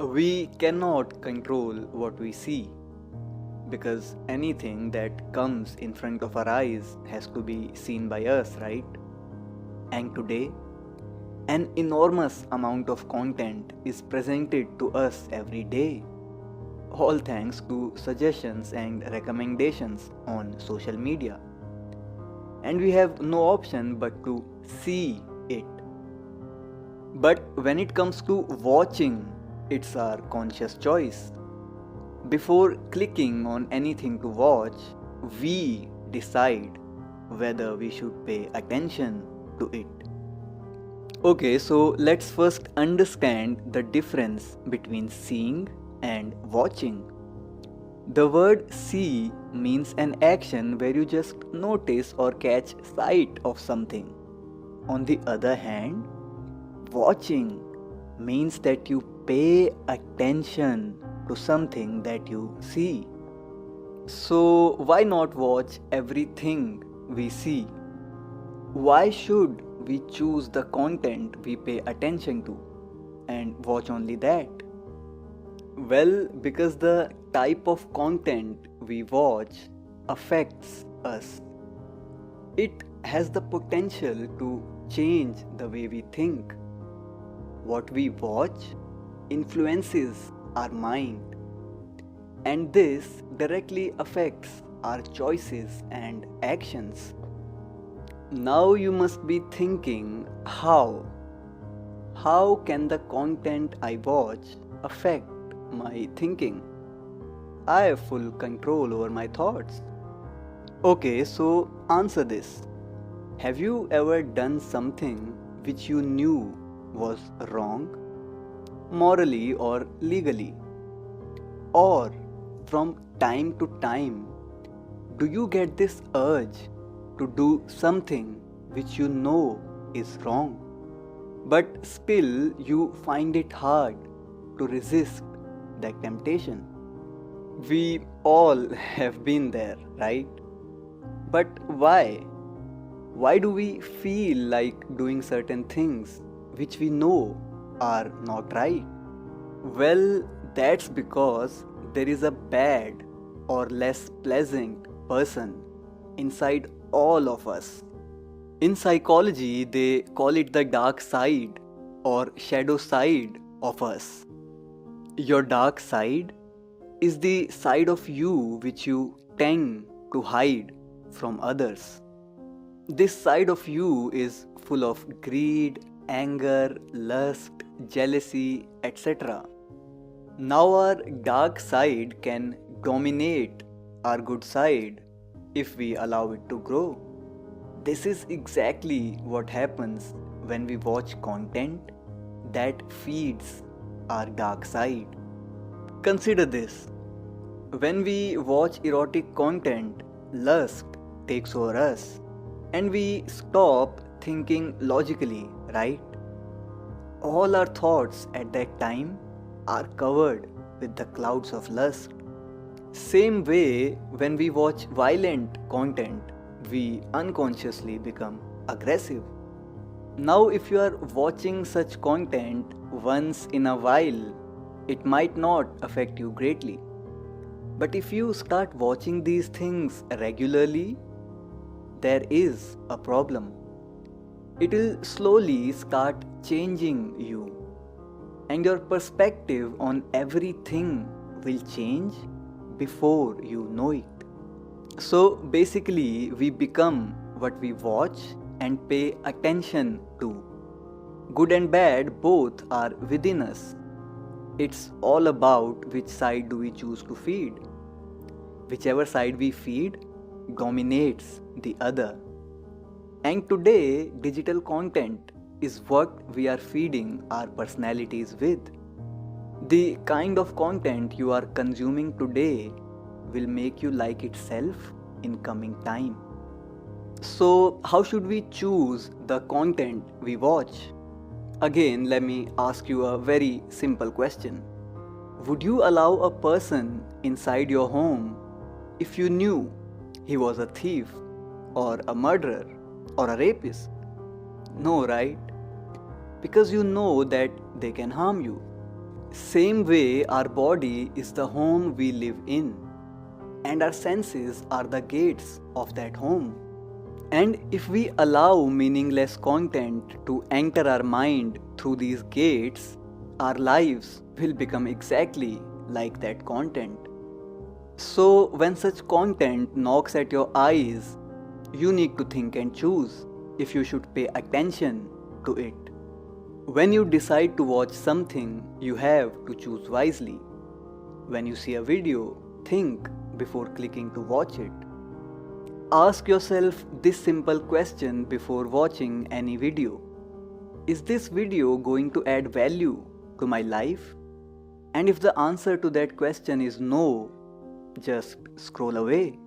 We cannot control what we see because anything that comes in front of our eyes has to be seen by us, right? And today, an enormous amount of content is presented to us every day, all thanks to suggestions and recommendations on social media. And we have no option but to see it. But when it comes to watching, it's our conscious choice. Before clicking on anything to watch, we decide whether we should pay attention to it. Okay, so let's first understand the difference between seeing and watching. The word see means an action where you just notice or catch sight of something. On the other hand, watching means that you pay attention to something that you see. So, why not watch everything we see? Why should we choose the content we pay attention to and watch only that? Well, because the type of content we watch affects us. It has the potential to change the way we think. What we watch influences our mind, and this directly affects our choices and actions. Now you must be thinking, how? How can the content I watch affect my thinking? I have full control over my thoughts. Okay, so answer this. Have you ever done something which you knew was wrong, morally or legally? Or from time to time, do you get this urge to do something which you know is wrong, but still you find it hard to resist that temptation? We all have been there, right? But why? Why do we feel like doing certain things which we know are not right? Well, that's because there is a bad or less pleasant person inside all of us. In psychology, they call it the dark side or shadow side of us. Your dark side is the side of you which you tend to hide from others. This side of you is full of greed, anger, lust, jealousy, etc. Now, our dark side can dominate our good side if we allow it to grow. This is exactly what happens when we watch content that feeds our dark side. Consider this. When we watch erotic content, lust takes over us and we stop thinking logically, right? All our thoughts at that time are covered with the clouds of lust. Same way, when we watch violent content, we unconsciously become aggressive. Now, if you are watching such content once in a while, it might not affect you greatly. But if you start watching these things regularly, there is a problem. It will slowly start changing you, and your perspective on everything will change before you know it. So basically, we become what we watch and pay attention to. Good and bad both are within us. It's all about which side do we choose to feed. Whichever side we feed dominates the other. And today, digital content is what we are feeding our personalities with. The kind of content you are consuming today will make you like itself in coming time. So, how should we choose the content we watch? Again, let me ask you a very simple question. Would you allow a person inside your home if you knew he was a thief or a murderer or a rapist? No, right? Because you know that they can harm you. Same way, our body is the home we live in, and our senses are the gates of that home. And if we allow meaningless content to enter our mind through these gates, our lives will become exactly like that content. So, when such content knocks at your eyes, you need to think and choose if you should pay attention to it. When you decide to watch something, you have to choose wisely. When you see a video, think before clicking to watch it. Ask yourself this simple question before watching any video. Is this video going to add value to my life? And if the answer to that question is no, just scroll away.